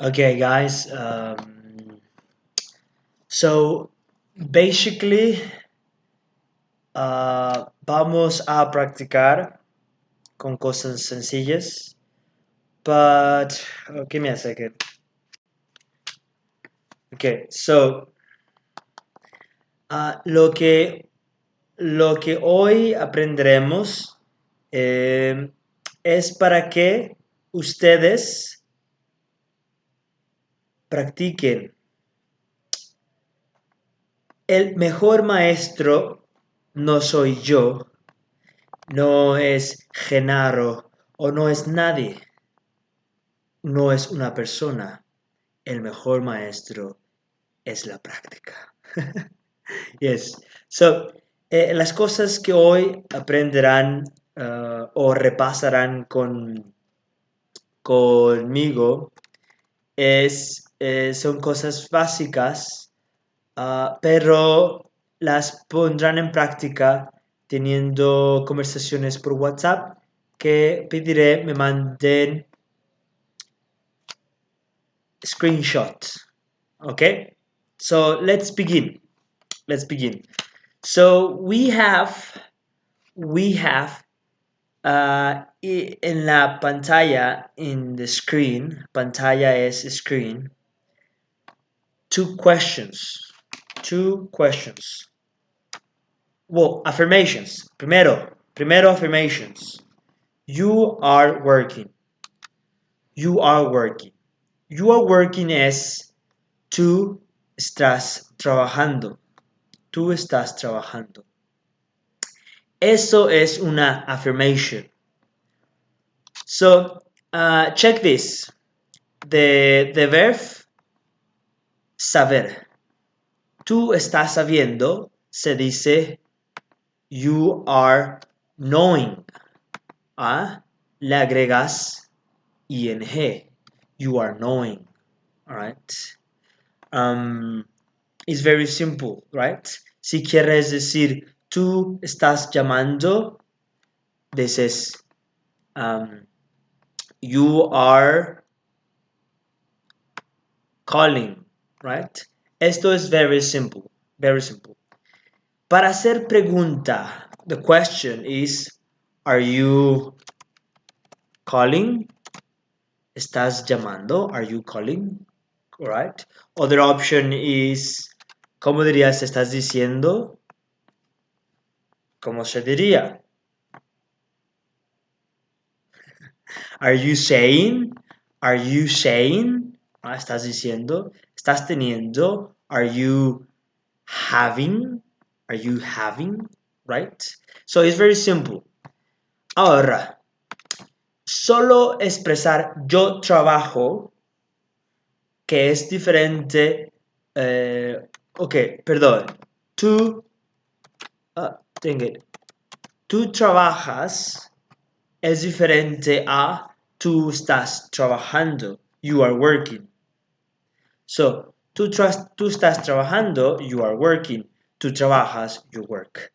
Okay, guys. So basically, vamos a practicar con cosas sencillas. But give me a second. Okay, so uh, lo que lo que hoy aprenderemos es para que ustedes practiquen. El mejor maestro no soy yo, no es Genaro o no es nadie, no es una persona. El mejor maestro es la práctica. Yes. So, las cosas que hoy aprenderán o repasarán conmigo son cosas básicas, pero las pondrán en práctica teniendo conversaciones por WhatsApp que pediré me manden screenshots. Okay? So let's begin. Let's begin. So we have en la pantalla, in the screen, pantalla es screen, two questions. Two questions. Well, affirmations. Primero affirmations. You are working. You are working. You are working es tú estás trabajando. Tú estás trabajando. Eso es una affirmation. So, check this. The verb saber. Tú estás sabiendo se dice you are knowing. Le agregas ing. You are knowing. All right. It's very simple, right? Si quieres decir tú estás llamando, dices you are calling, right? Esto es very simple, very simple. Para hacer pregunta, the question is, are you calling? ¿Estás llamando? Are you calling? Right? Other option is, ¿cómo dirías? ¿Estás diciendo? ¿Cómo se diría? Are you saying? Are you saying? ¿Estás diciendo? ¿Estás teniendo? Are you having? Are you having? Right? So it's very simple. Ahora, solo expresar yo trabajo, que es diferente. Ok, perdón. Tú, dang it. Tú trabajas es diferente a tú estás trabajando. You are working. So, tú estás trabajando, you are working. Tú trabajas, you work.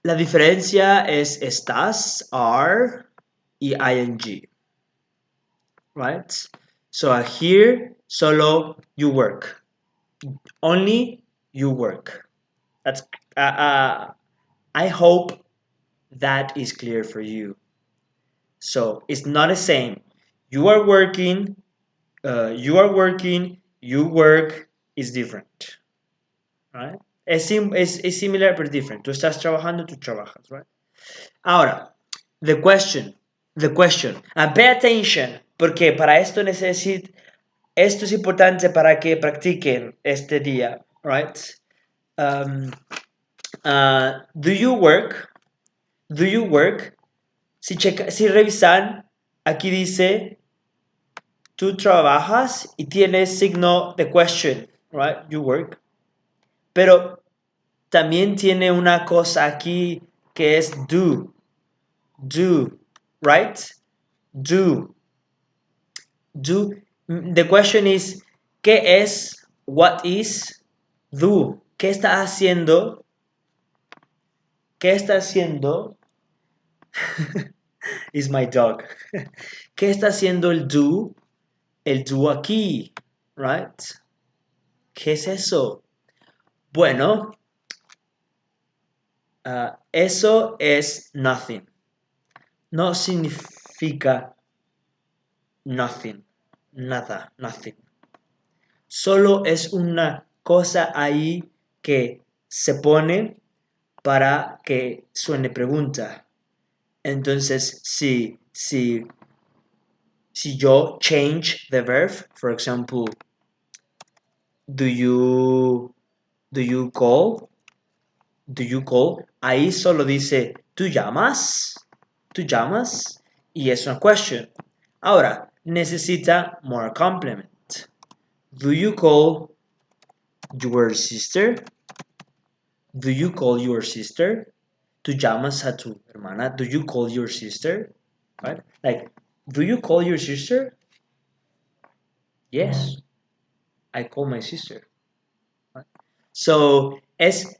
La diferencia es estás, are y ing. Right? So here, solo you work. Only you work. That's. I hope that is clear for you. So it's not the same. You are working. You are working. You work is different, right? Es similar but different. Tú estás trabajando, tú trabajas, right? Ahora, the question. Pay attention, porque para esto esto es importante para que practiquen este día, right? Do you work? Do you work? Si revisan, aquí dice tú trabajas y tiene signo de question, right? You work. Pero también tiene una cosa aquí que es do. Do, right? Do. Do. The question is, ¿qué es? What is? Do. ¿Qué está haciendo? ¿Qué está haciendo? Is my dog. ¿Qué está haciendo el do? el tú aquí, right? ¿Qué es eso? Bueno, eso es nothing. No significa nothing, nada, nothing. Solo es una cosa ahí que se pone para que suene pregunta. Entonces, si yo change the verb, for example, do you do you call? Do you call? Ahí solo dice ¿tú llamas? ¿Tú llamas? Y es una question. Ahora, necesita more complement. Do you call your sister? Do you call your sister? ¿Tú llamas a tu hermana? Do you call your sister? Right? Like, do you call your sister? Yes, I call my sister. Right? So, es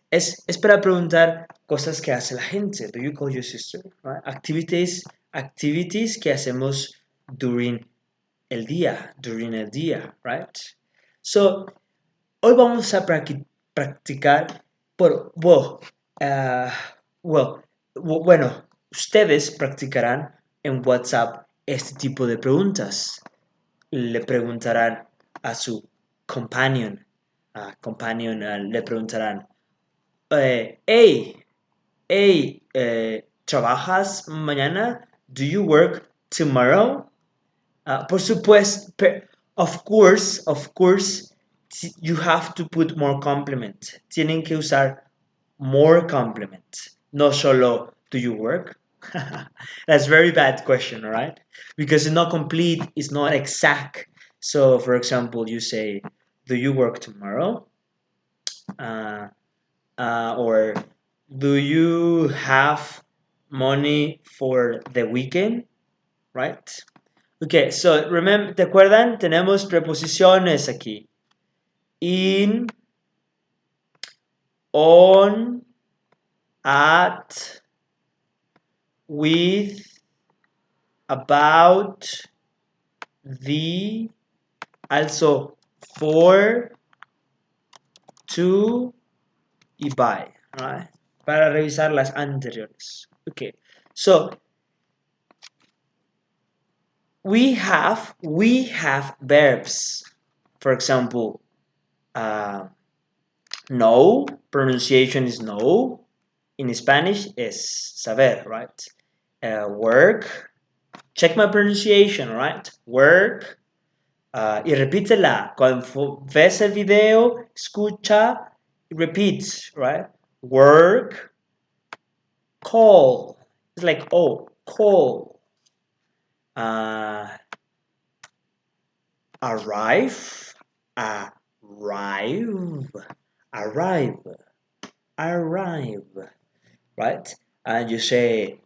para preguntar cosas que hace la gente. Do you call your sister? Right? Activities que hacemos during el día, right? So, hoy vamos a practicar uh, well, bueno, ustedes practicarán en WhatsApp este tipo de preguntas. Le preguntarán a su companion, le preguntarán, hey, ¿trabajas mañana? Do you work tomorrow? Por supuesto, of course, you have to put more complement. Tienen que usar more complement. No solo do you work? That's a very bad question, right? Because it's not complete, it's not exact. So, for example, you say, do you work tomorrow? Uh, or do you have money for the weekend? Right? Okay, so remember, ¿te acuerdan? Tenemos preposiciones aquí. In, on, at, with, about, the, also for, to y by. Right? Para revisar las anteriores. Okay, so we have verbs. For example, no, pronunciation is no. In Spanish is saber, right? Work. Check my pronunciation, right? Work. Y repítela. Cuando ves el video, escucha, repeat, right? Work. Call. It's like, oh, call. Arrive. Arrive. Arrive. Arrive. Right? And you say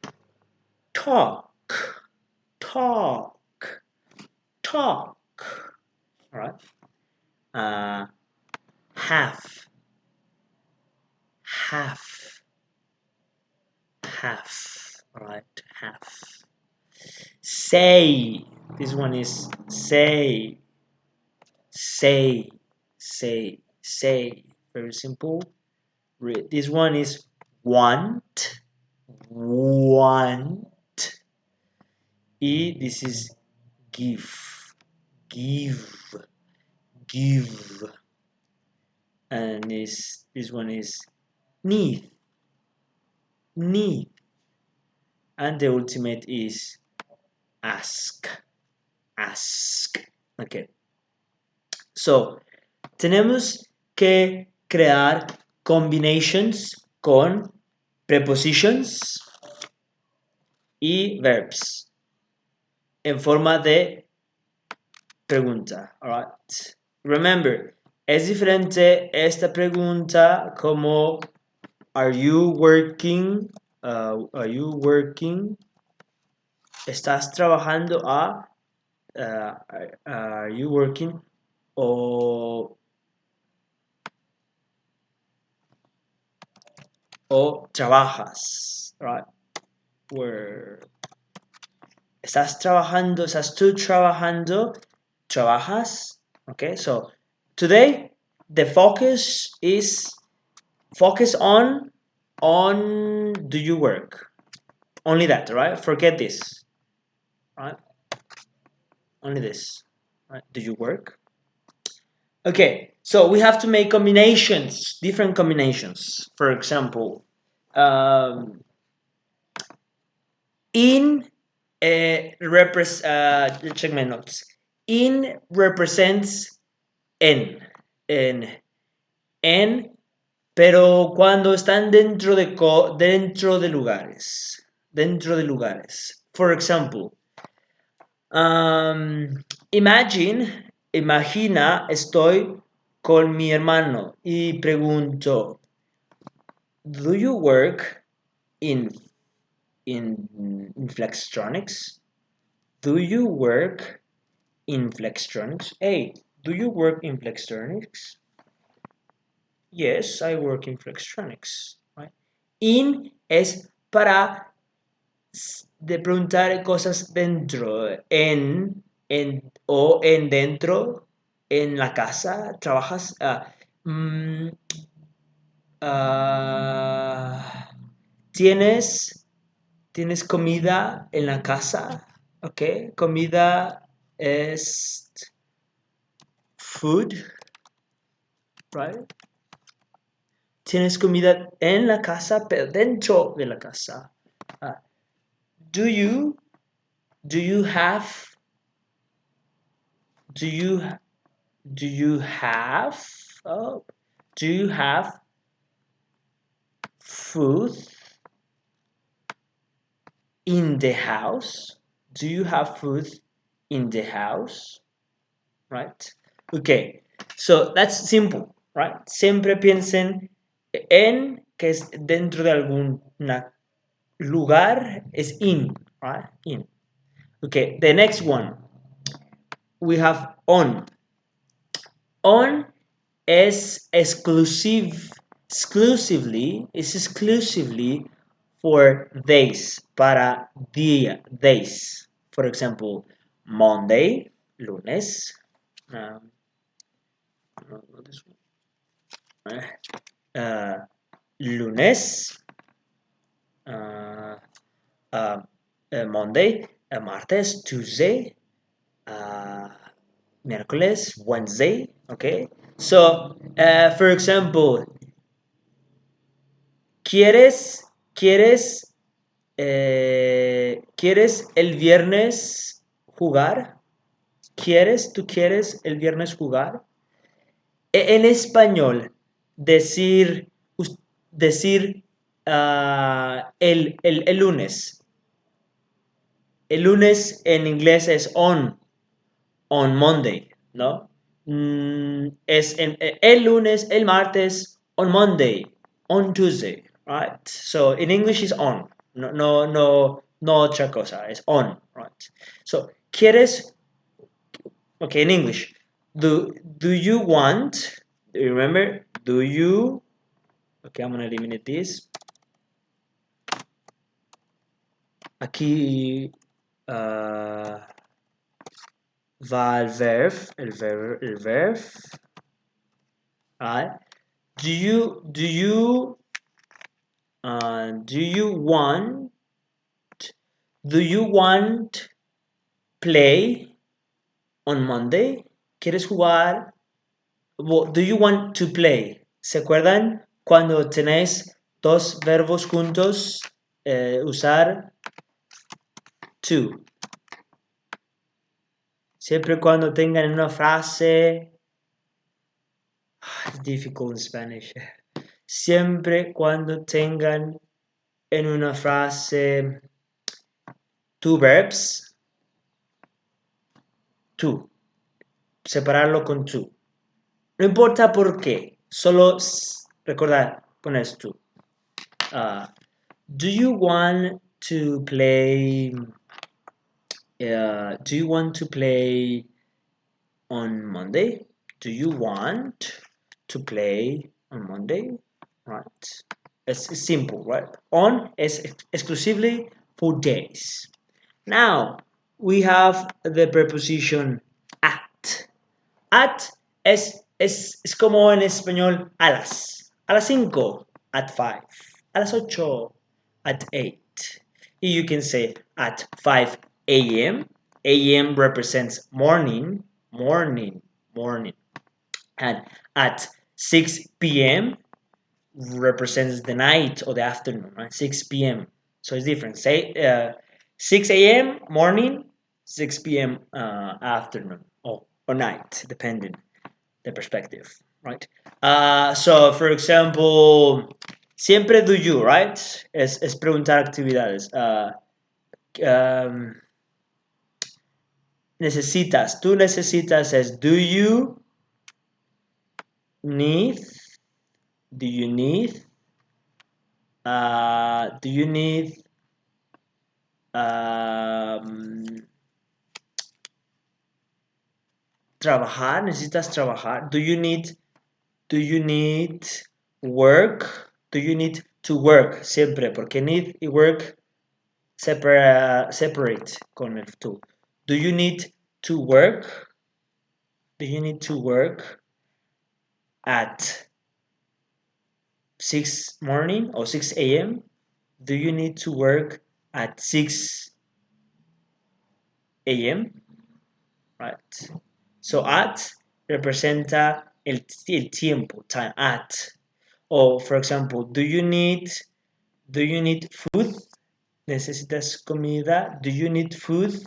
talk, talk, talk. All right. Half, half, half. All right. Half. Say. This one is say, say, say. Very simple. This one is want, want. E, this is give, give, give. And this one is need, need. And the ultimate is ask, ask. Okay. So, tenemos que crear combinations con prepositions y verbs en forma de pregunta. Alright. Remember, es diferente esta pregunta como are you working? Are you working? ¿Estás trabajando a? Are you working? O trabajas, right? Where estás trabajando, estás tú trabajando ¿Trabajas? Okay, so today the focus on do you work? Only that, right? Forget this, right? Only this, right? Do you work? Okay, so we have to make combinations, different combinations. For example, um, in check my notes. In represents en, en, pero cuando están dentro de lugares. For example, imagina, estoy con mi hermano y pregunto, do you work in in Flextronics? Do you work in Flextronics? Hey, do you work in Flextronics? Yes, I work in Flextronics. Right? In es para de preguntar cosas dentro, en dentro, en la casa, trabajas. Mm, ah, ¿tienes, tienes comida en la casa? Ok, comida es food, right? Tienes comida en la casa, pero dentro de la casa. Ah, do you do you have do you do you have oh, do you have food in the house? Do you have food in the house? Right? Okay, so that's simple, right? Siempre piensen en que es dentro de algún lugar, es in, right? In. Okay, the next one we have on. On is exclusively for days, para día, days. For example, Monday, lunes. Um, no, not this one. Lunes, uh, uh, Monday, martes, Tuesday, uh, miércoles, Wednesday. Okay. So, for example, ¿quieres, ¿quieres el viernes jugar? ¿Tú quieres el viernes jugar? En español, decir, decir el lunes. El lunes en inglés es on Monday, ¿no? Es el lunes, el martes, on Monday, on Tuesday, right? So in English is on, no otra cosa, es on, right? So, ¿quieres? Okay, in English, do you want? Do you remember? Do you? Okay, I'm gonna eliminate this. Aquí va el verb, right? Do you want play on Monday? ¿Quieres jugar? Well, do you want to play? ¿Se acuerdan cuando tenéis dos verbos juntos? Usar to. Siempre cuando tengan una frase. It's difficult in Spanish. Siempre cuando tengan en una frase two verbs, to. Separarlo con to. No importa por qué, solo recordar, pones to. Do you want to play? Do you want to play on Monday? Do you want to play on Monday? Right. It's simple, right? On is exclusively for days. Now we have the preposition at. At es como en español a las 5, at 5, a las 8, at 8. You can say at 5 a.m. A.m. represents morning, morning, morning. And at 6 p.m. represents the night or the afternoon, right? 6 p.m. So it's different. Say 6 a.m. morning, 6 p.m. Afternoon or night, depending the perspective, right? So, for example, siempre do you, right? Es preguntar actividades. Um, necesitas, tú necesitas es need, do you need, do you need um, trabajar, necesitas trabajar, do you need work, do you need to work siempre, porque need y work separate con el to. Do you need to work? Do you need to work at 6 morning or 6 a.m.? Do you need to work at 6 a.m.? Right. So at representa el tiempo, time at. Or for example, do you need food? ¿Necesitas comida? Do you need food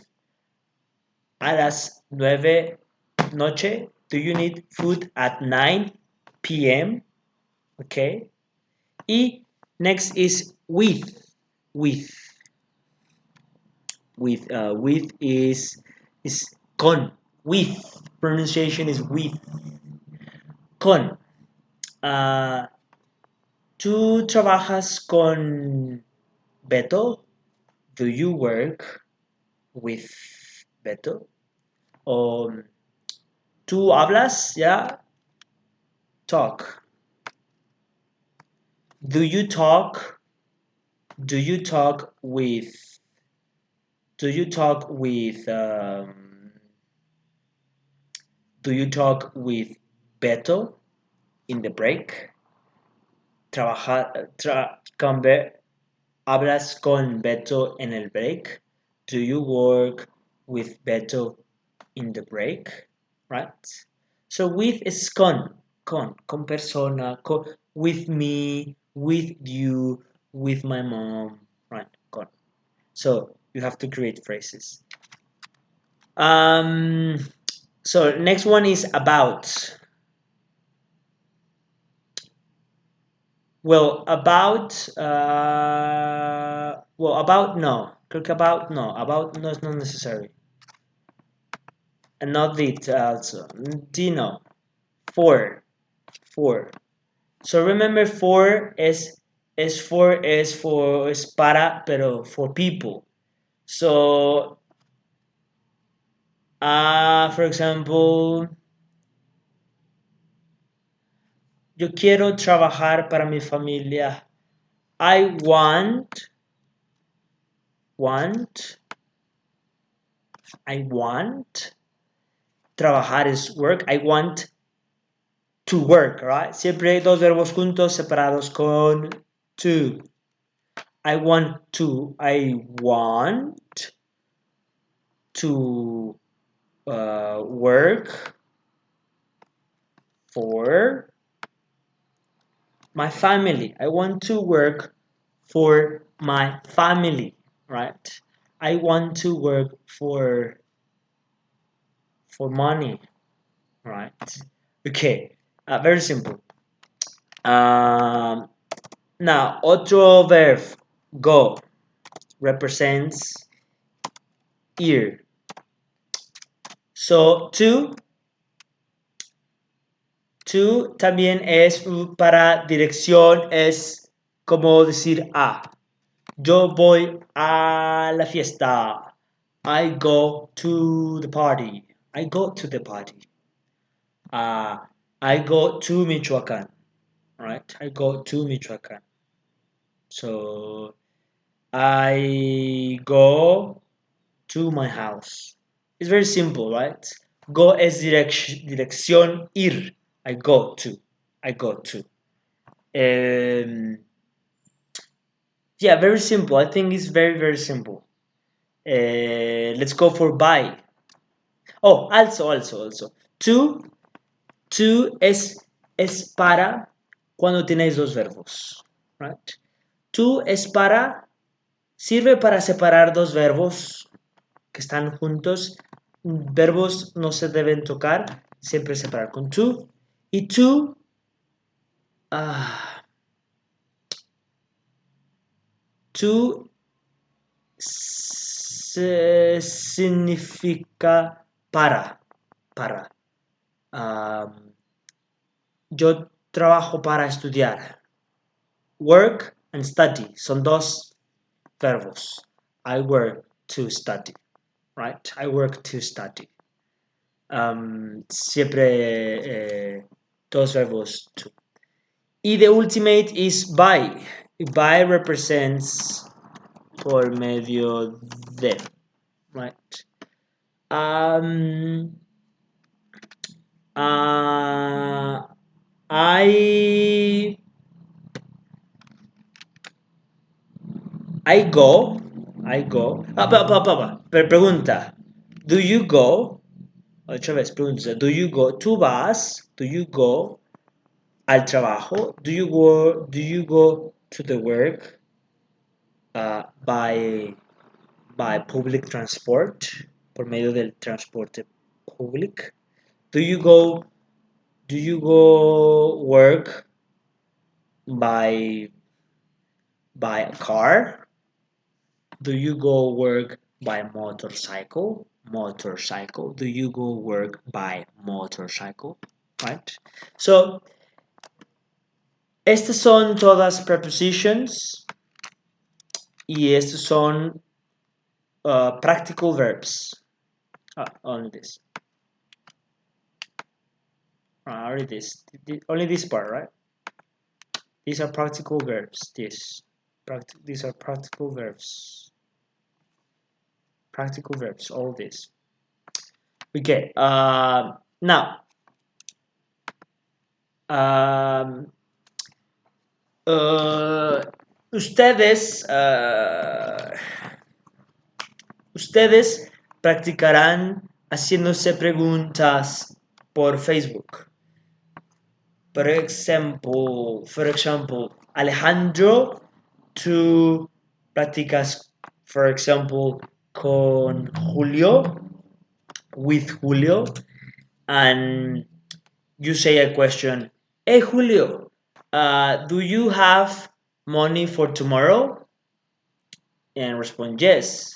a las 9 noche? Do you need food at 9 p.m.? Okay. Y next is with. With. With is con. With. Pronunciation is with. Con. Uh, ¿Tú trabajas con Beto? Do you work with Beto? ¿Tú hablas? Yeah. Talk. Do you talk? Do you talk with? Do you talk with? Do you talk with Beto in the break? ¿Hablas con Beto en el break? Do you work with Beto in the break? Right? So with is con persona, with me, with you, with my mom, right? Con. So you have to create phrases. Um, so next one is about. Well, about no. Creo que about no. About no is not necessary. And not it also. Dino. For. For. So remember for is para, pero for people. So, for example, yo quiero trabajar para mi familia. I want, trabajar is work. I want to work, right? Siempre dos verbos juntos separados con to. I want to work for my family. I want to work for my family, right? I want to work for money, right? Okay, very simple. Now, otro verb, go, represents ear. So, to también es para dirección, es como decir a. Yo voy a la fiesta. I go to the party. I go to the party. I go to Michoacán. Right? I go to Michoacán. So I go to my house. It's very simple, right? Go es dirección ir. I go to. I go to. Yeah, very simple. I think it's very, very simple. Let's go for buy. Oh, also. To es para cuando tenéis dos verbos. Right? To es para, sirve para separar dos verbos que están juntos. Verbos no se deben tocar, siempre separar con to. Y to, to significa para. Yo trabajo para estudiar. Work and study son dos verbos. I work to study, right? I work to study. Siempre dos verbos to. Y the ultimate is by. By represents por medio de, right? I I go. Pregunta. Do you go? Otra vez, pregunta. Do you go? ¿Tú vas? Do you go al trabajo? Do you go to the work by public transport? Por medio del transporte público. Do you go work by a car? Do you go work by motorcycle? Motorcycle. Do you go work by motorcycle? Right? So, estas son todas prepositions y estos son practical verbs. Only this. Only this part, right? These are practical verbs. These are practical verbs. Practical verbs. All this. Okay. Now. Ustedes practicarán haciéndose preguntas por Facebook. For example, Alejandro, tú practicas, for example, con Julio, with Julio, and you say a question. Hey, Julio, do you have money for tomorrow? And respond yes.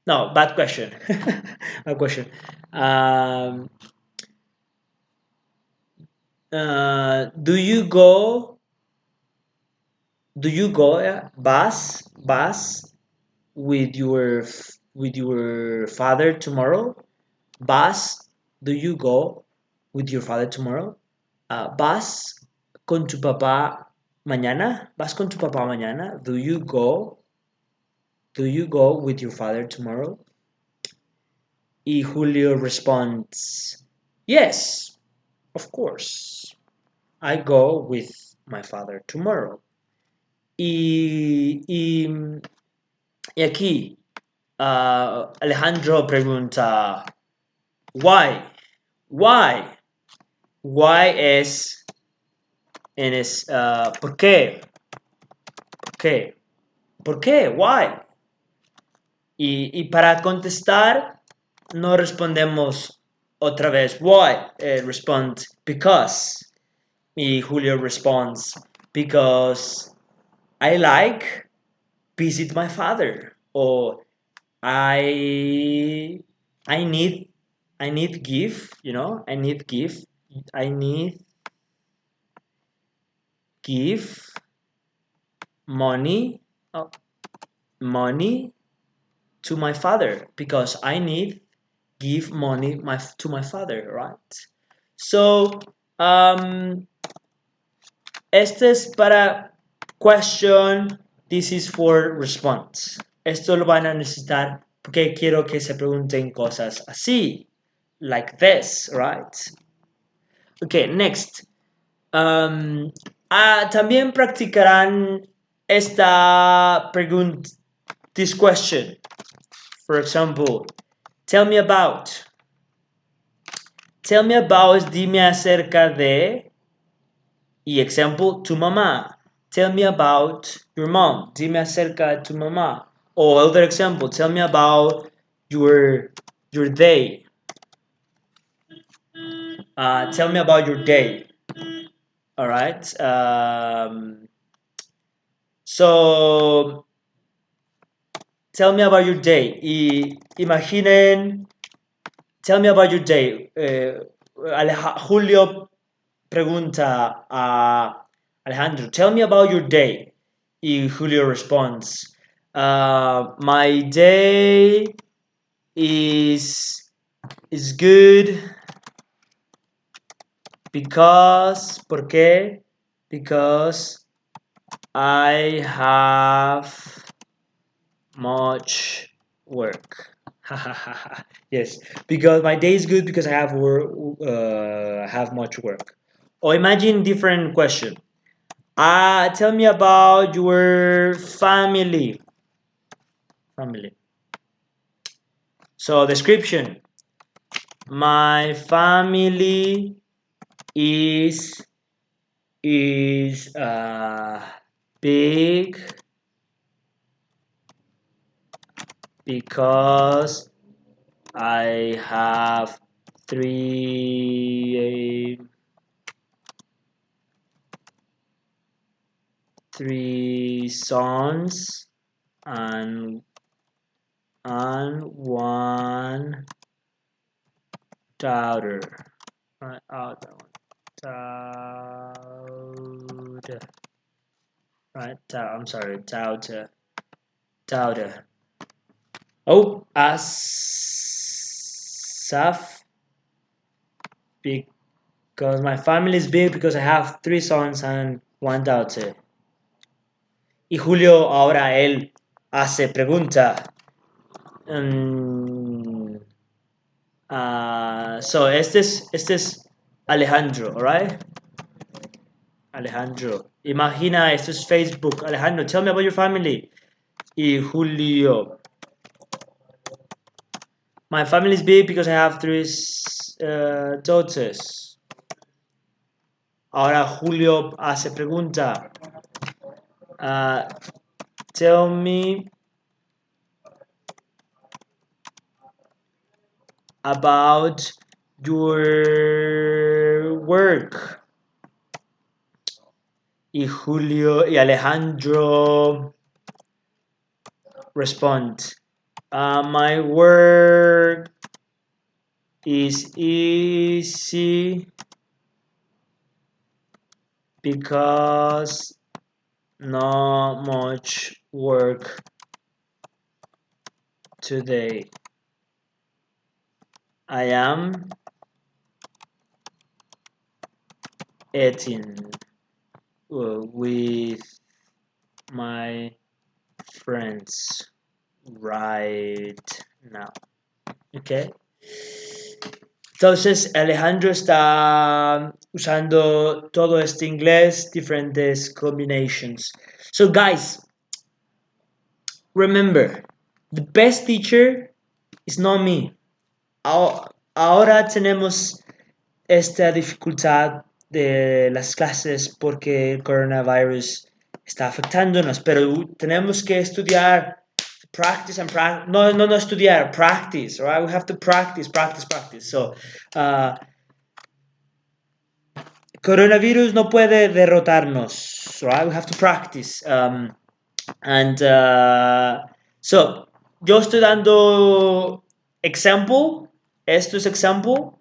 No, bad question. Bad question. Do you go? Bus with your father tomorrow? Bus? Do you go with your father tomorrow? ¿Vas con tu papá mañana? ¿Vas con tu papá mañana? Do you go with your father tomorrow? Y Julio responds, yes, of course. I go with my father tomorrow. Y aquí Alejandro pregunta, why? Why? Why es ¿por qué? ¿Por qué? ¿Por qué? Why? Y para contestar, no respondemos otra vez why. Respond because. Y Julio responds because I like visit my father. Or I need give, I need give. I need give money money to my father because I need give money to my father, right? So este es para question This is for response. Esto lo van a necesitar porque quiero que se pregunten cosas así. Like this, right? Okay, next. También practicarán esta pregunta, this question. For example, tell me about. Tell me about es dime acerca de. Y example, tu mamá. Tell me about your mom. Dime acerca de tu mamá. Or other example, tell me about your day. Tell me about your day. All right. So tell me about your day. Y imaginen, tell me about your day. Julio pregunta a Alejandro, tell me about your day. Y Julio responds, my day is good because, ¿por qué? Because I have much work. Yes, because my day is good because I have have much work. Or imagine different question. Tell me about your family. Family. So description. My family is big because I have three sons and one daughter. Right, that one. Daughter. Right, I'm sorry, daughter. Daughter. Oh, Asaf. Because my family is big because I have three sons and one daughter. Y Julio ahora él hace pregunta. So este es Alejandro, alright? Alejandro. Imagina, esto es Facebook. Alejandro, tell me about your family. Y Julio. My family is big because I have three daughters. Ahora Julio hace pregunta. Tell me about your work. Y Julio y Alejandro respond. My work is easy because not much work today. I am eating with my friends right now. Okay. Entonces Alejandro está usando todo este inglés, diferentes combinations. So guys, remember, the best teacher is not me. Ahora tenemos esta dificultad de las clases porque el coronavirus está afectándonos, pero tenemos que estudiar, practice and practice. No estudiar, practice, right? We have to practice. So, coronavirus no puede derrotarnos, right? We have to practice. So, yo estoy dando example. Esto es example.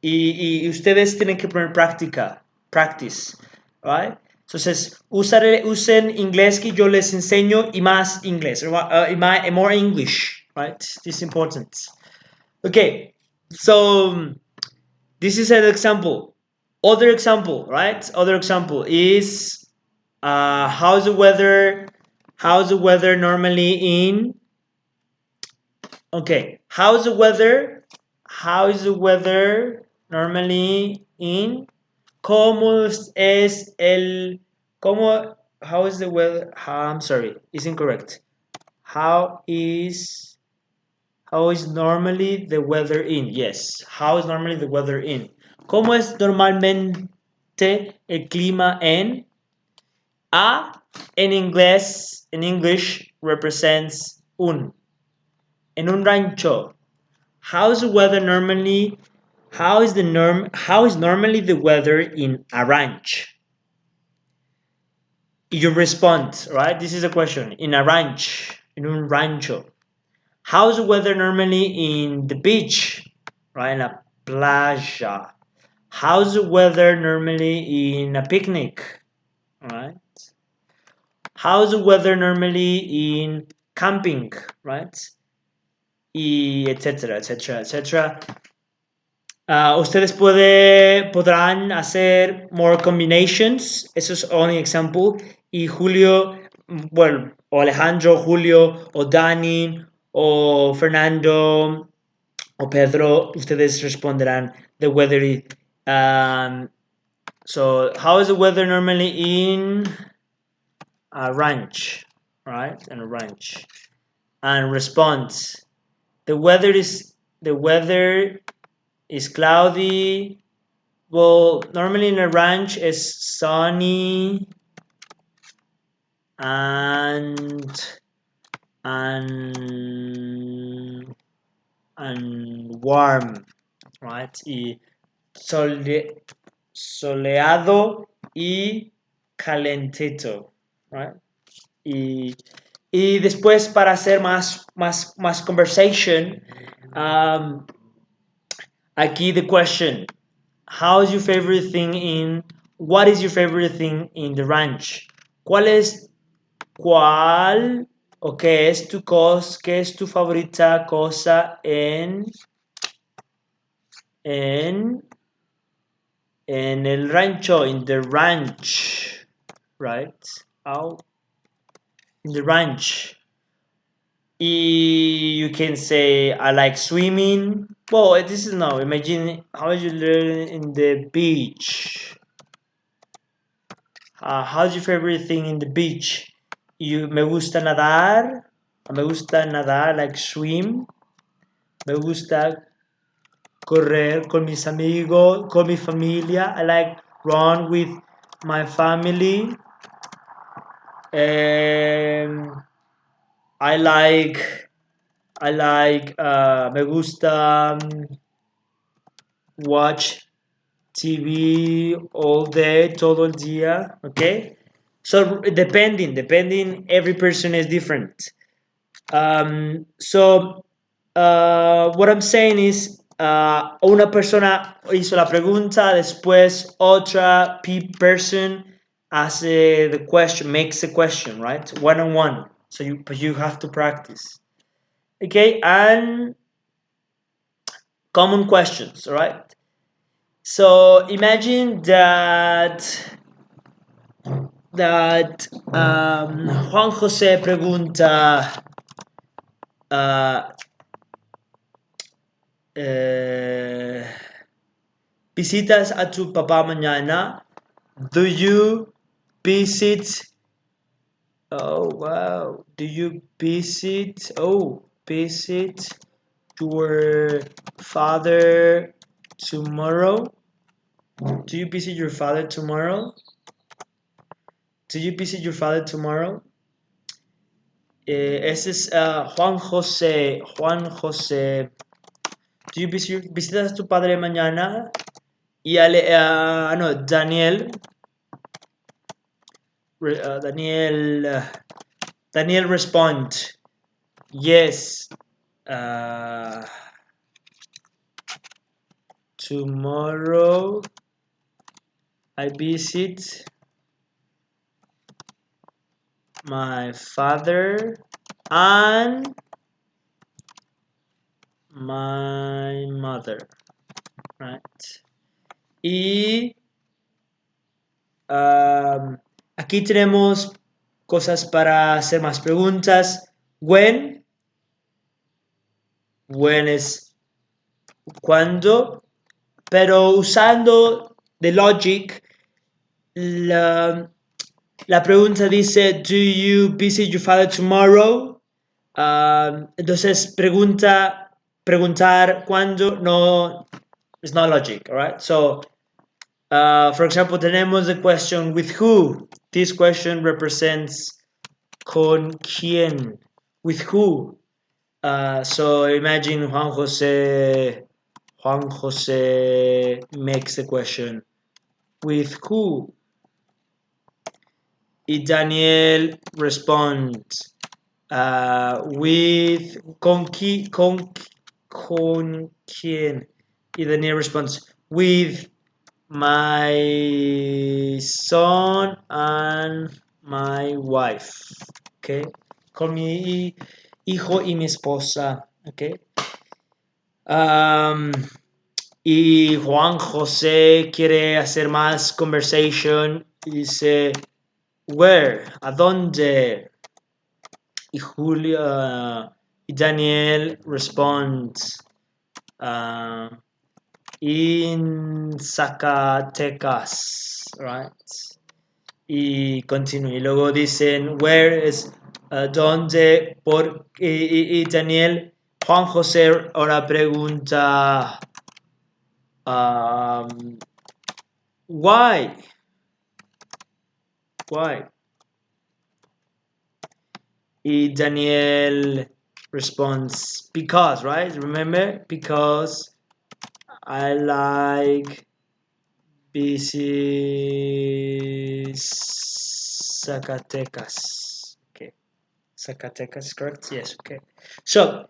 Y ustedes tienen que poner práctica, practice, right? Entonces, usen inglés que yo les enseño y más inglés, more English, right? This is important. Okay, so this is an example. Other example, right? Other example is How's the weather? How's the weather normally in? Okay. How's the weather? How is the weather normally in? ¿Cómo es el? ¿Cómo? How is the weather? I'm sorry, it's incorrect. How is how is normally the weather in? Yes. How is normally the weather in? ¿Cómo es normalmente el clima en? A in English represents un. En un rancho. How is the weather normally? How is normally the weather in a ranch? You respond, right? This is a question. In a ranch, in un rancho. How's the weather normally in the beach? Right? In a playa. How's the weather normally in a picnic? Right? How's the weather normally in camping? Right? Y etcétera, etcétera, etcétera. Ustedes podrán hacer more combinations. Eso es only example. Y Julio, bueno, o Alejandro, Julio, o Dani, o Fernando, o Pedro, ustedes responderán the weather. So, how is the weather normally in a ranch, right? In a ranch. And response: the weather is cloudy. Well, normally in a ranch is sunny and and and warm, right? Y soleado y calentito, right? Y, y después para hacer más conversation, um, aquí the question: How is your favorite thing in? What is your favorite thing in the ranch? ¿Cuál o qué es tu favorita cosa en en el rancho, in the ranch, right? Out in the ranch. You can say I like swimming. Well, this is now. Imagine how you learn in the beach. How's your favorite thing in the beach? Me gusta nadar. Me gusta nadar, like swim. Me gusta correr con mis amigos, con mi familia. I like run with my family. I like, me gusta watch TV all day, todo el día, okay? So depending, every person is different. What I'm saying is, una persona hizo la pregunta, después otra person hace the question, makes the question, right? One on one. But you have to practice. Okay, and common questions, all right? So imagine that Juan José pregunta, uh, visitas a tu papá mañana. Do you visit? Oh wow! Do you visit? Oh, visit your father tomorrow? Do you visit your father tomorrow? Do you visit your father tomorrow? Ese es Juan José. Juan José. Do you visitas a tu padre mañana? Y no, Daniel. Daniel respond. Yes. Tomorrow I visit my father and my mother, right? Y Aquí tenemos cosas para hacer más preguntas. When es cuando, pero usando the logic, la pregunta dice, do you visit your father tomorrow? Entonces preguntar cuándo no is not logic, alright? So, for example, tenemos the question with who. This question represents con quién, with who. So imagine Juan Jose makes the question with who. Y Daniel responds with con quién. Y Daniel responds with my son and my wife. Okay, con mi hijo y mi esposa. Okay. Y Juan José quiere hacer más conversation y dice where, a dónde. Y Julia y Daniel responds in Zacatecas, right? Y continúa. Y luego dicen where es dónde, por y Daniel, Juan José ahora pregunta why? Why? Y Daniel responds because, right? Remember, because I like BC Zacatecas. Okay. Zacatecas is correct? Yes, okay. So,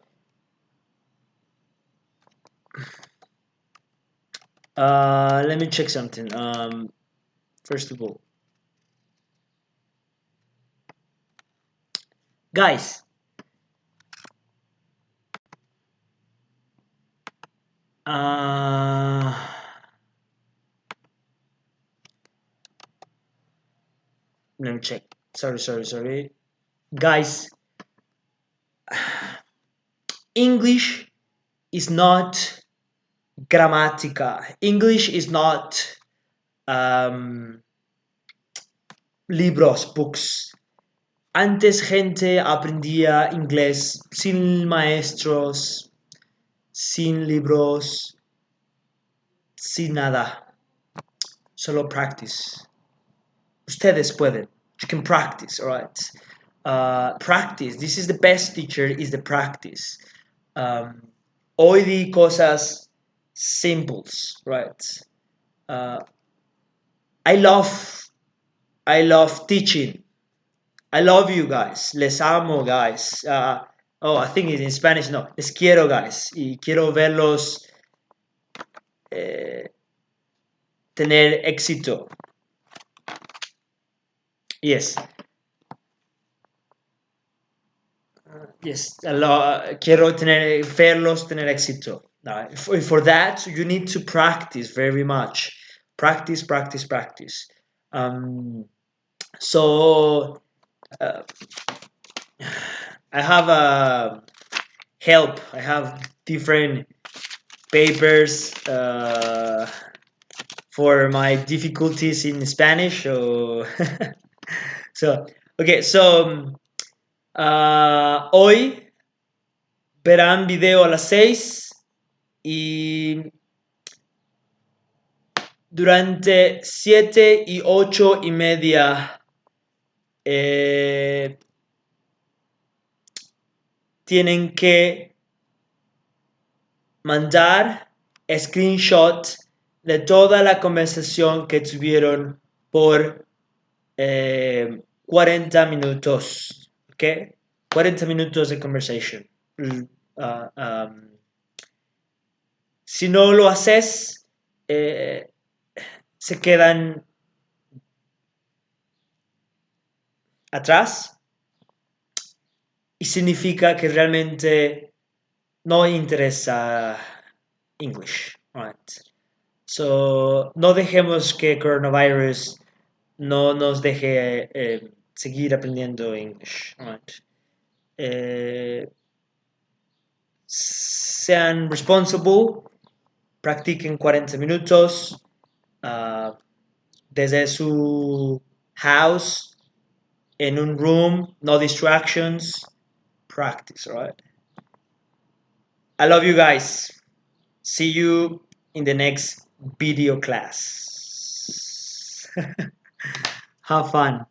let me check something. First of all, guys, let me check. Sorry. Guys, English is not gramática. English is not libros, books. Antes gente aprendía inglés sin maestros, sin libros, sin nada. Solo practice. Ustedes pueden. You can practice, alright? Practice. This is the best teacher, is the practice. Hoy di cosas simples, right? I love teaching. I love you guys. Les amo, guys. I think it's in Spanish. No, les quiero, guys. Y quiero verlos tener éxito. Yes. Yes. Quiero verlos tener éxito. For that, you need to practice very much. Practice. So I have help. I have different papers for my difficulties in Spanish. So, okay. So hoy verán video a las 6 y durante 7 y 8:30 tienen que mandar screenshot de toda la conversación que tuvieron por 40 minutos, ¿ok? 40 minutos de conversation. Si no lo haces, se quedan atrás y significa que realmente no interesa English, right? So, no dejemos que coronavirus no nos deje seguir aprendiendo English. Right? Sean responsible, practiquen 40 minutos desde su house, en un room, no distractions, practice, right? I love you guys. See you in the next video class. Have fun.